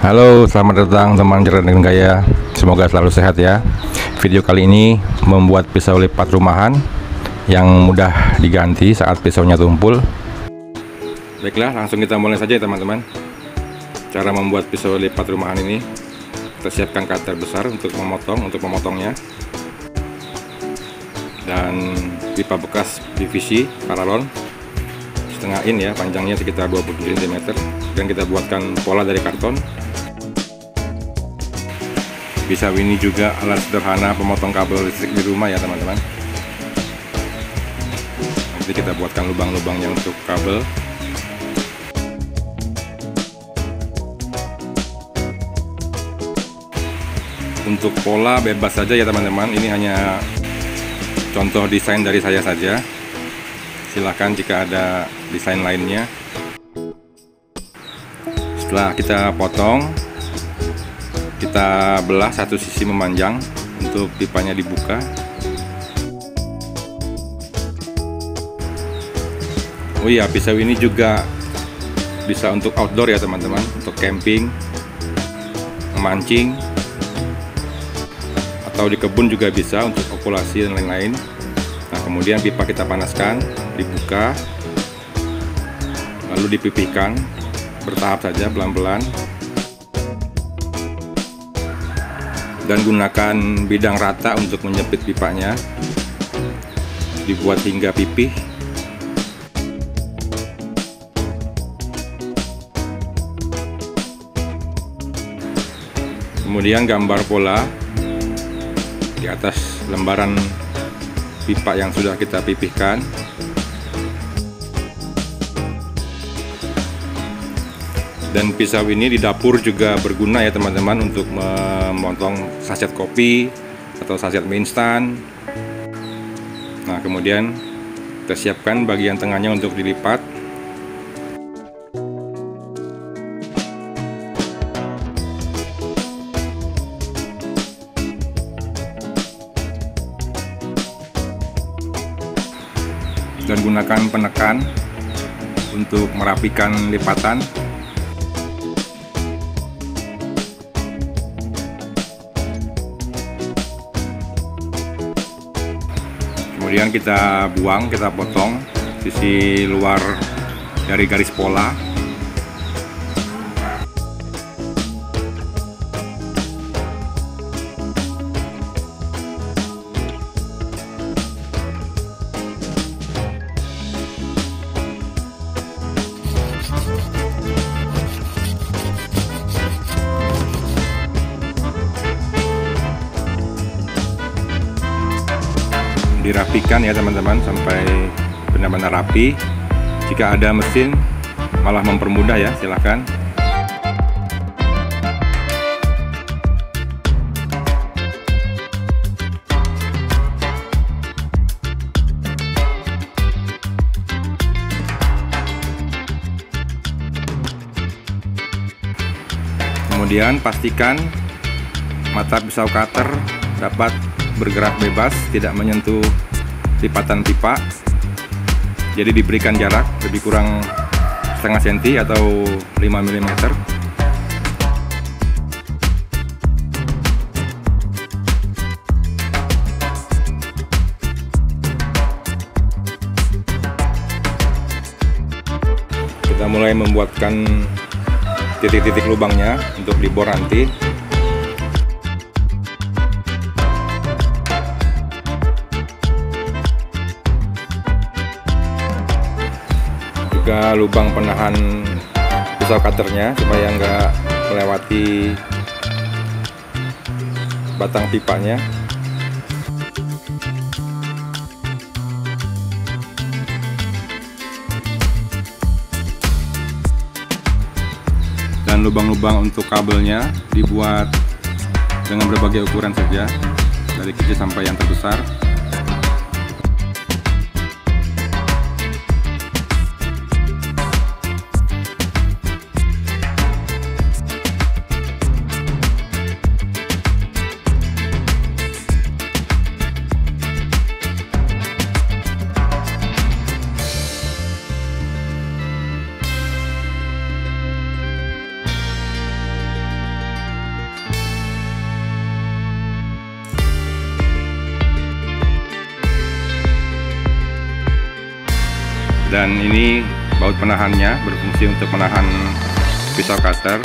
Halo, selamat datang teman cerdas dan gaya. Semoga selalu sehat ya. Video kali ini membuat pisau lipat rumahan yang mudah diganti saat pisaunya tumpul. Baiklah, langsung kita mulai saja ya teman-teman. Cara membuat pisau lipat rumahan ini, kita siapkan cutter besar untuk memotongnya, dan pipa bekas PVC paralon setengah in ya, panjangnya sekitar 20 cm, dan kita buatkan pola dari karton. Pisau ini juga alat sederhana pemotong kabel listrik di rumah ya teman-teman. Nanti kita buatkan lubang-lubangnya untuk kabel. Untuk pola bebas saja ya teman-teman, ini hanya contoh desain dari saya saja. Silahkan jika ada desain lainnya. Setelah kita potong, kita belah satu sisi memanjang untuk pipanya dibuka. Oh iya, pisau ini juga bisa untuk outdoor ya teman-teman, untuk camping, memancing, atau di kebun juga bisa untuk okulasi dan lain-lain. Nah, kemudian pipa kita panaskan, dibuka, lalu dipipihkan bertahap saja, pelan-pelan. Dan gunakan bidang rata untuk menjepit pipanya, dibuat hingga pipih. Kemudian gambar pola di atas lembaran pipa yang sudah kita pipihkan. Dan pisau ini di dapur juga berguna ya teman-teman, untuk memotong saset kopi atau saset mie instan. Nah, kemudian kita siapkan bagian tengahnya untuk dilipat. Dan gunakan penekan untuk merapikan lipatan. Kemudian kita buang, kita potong sisi luar dari garis pola. Dirapikan ya teman-teman sampai benar-benar rapi. Jika ada mesin malah mempermudah ya, silahkan. Kemudian pastikan mata pisau cutter dapat bergerak bebas, tidak menyentuh lipatan pipa. Jadi diberikan jarak lebih kurang setengah senti atau 5 mm. Kita mulai membuatkan titik-titik lubangnya untuk dibor nanti. Juga lubang penahan pisau cutternya supaya nggak melewati batang pipanya. Dan lubang-lubang untuk kabelnya dibuat dengan berbagai ukuran saja, dari kecil sampai yang terbesar. Dan ini baut penahannya berfungsi untuk menahan pisau cutter.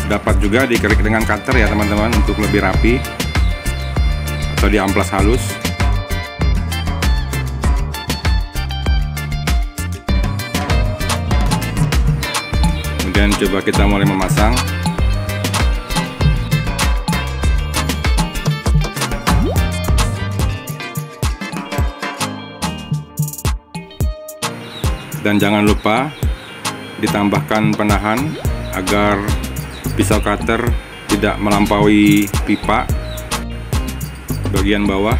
Dapat juga dikerik dengan cutter ya teman-teman, untuk lebih rapi, atau diamplas halus. Kemudian coba kita mulai memasang. Dan jangan lupa ditambahkan penahan agar pisau cutter tidak melampaui pipa bagian bawah.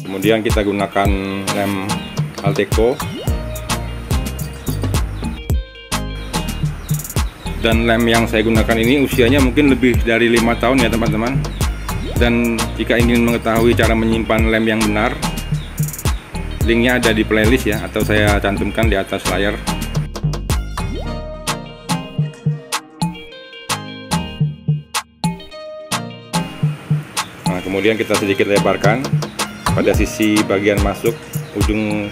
Kemudian kita gunakan lem Alteco, dan lem yang saya gunakan ini usianya mungkin lebih dari 5 tahun ya teman-teman. Dan jika ingin mengetahui cara menyimpan lem yang benar, linknya ada di playlist ya, atau saya cantumkan di atas layar. Nah, kemudian kita sedikit lebarkan pada sisi bagian masuk ujung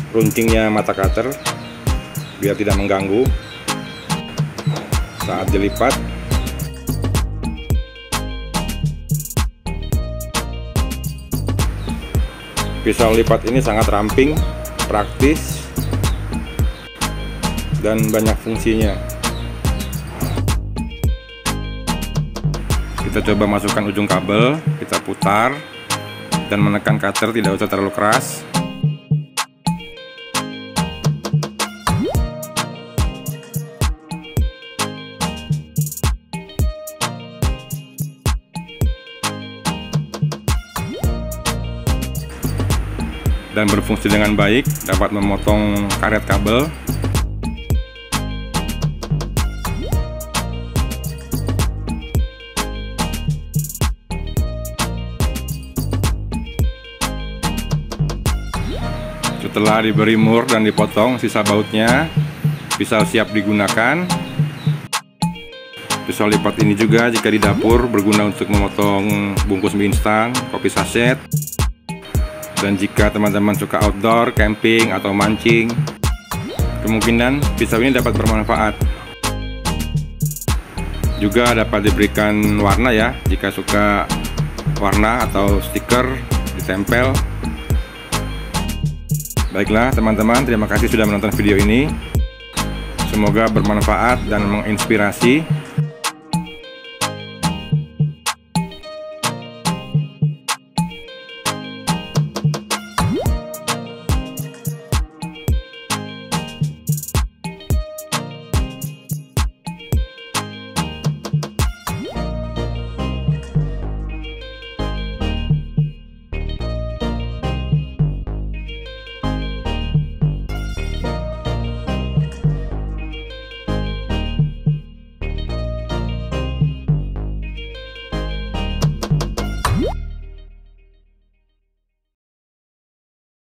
runcingnya mata cutter biar tidak mengganggu saat dilipat. Pisau lipat ini sangat ramping, praktis, dan banyak fungsinya. Kita coba masukkan ujung kabel, kita putar dan menekan cutter, tidak usah terlalu keras. Dan berfungsi dengan baik, dapat memotong karet kabel. Setelah diberi mur dan dipotong sisa bautnya, pisau siap digunakan. Pisau lipat ini juga jika di dapur berguna untuk memotong bungkus mie instan, kopi saset. Dan jika teman-teman suka outdoor, camping, atau mancing, kemungkinan pisau ini dapat bermanfaat. Juga dapat diberikan warna ya, jika suka warna atau stiker ditempel. Baiklah teman-teman, terima kasih sudah menonton video ini. Semoga bermanfaat dan menginspirasi.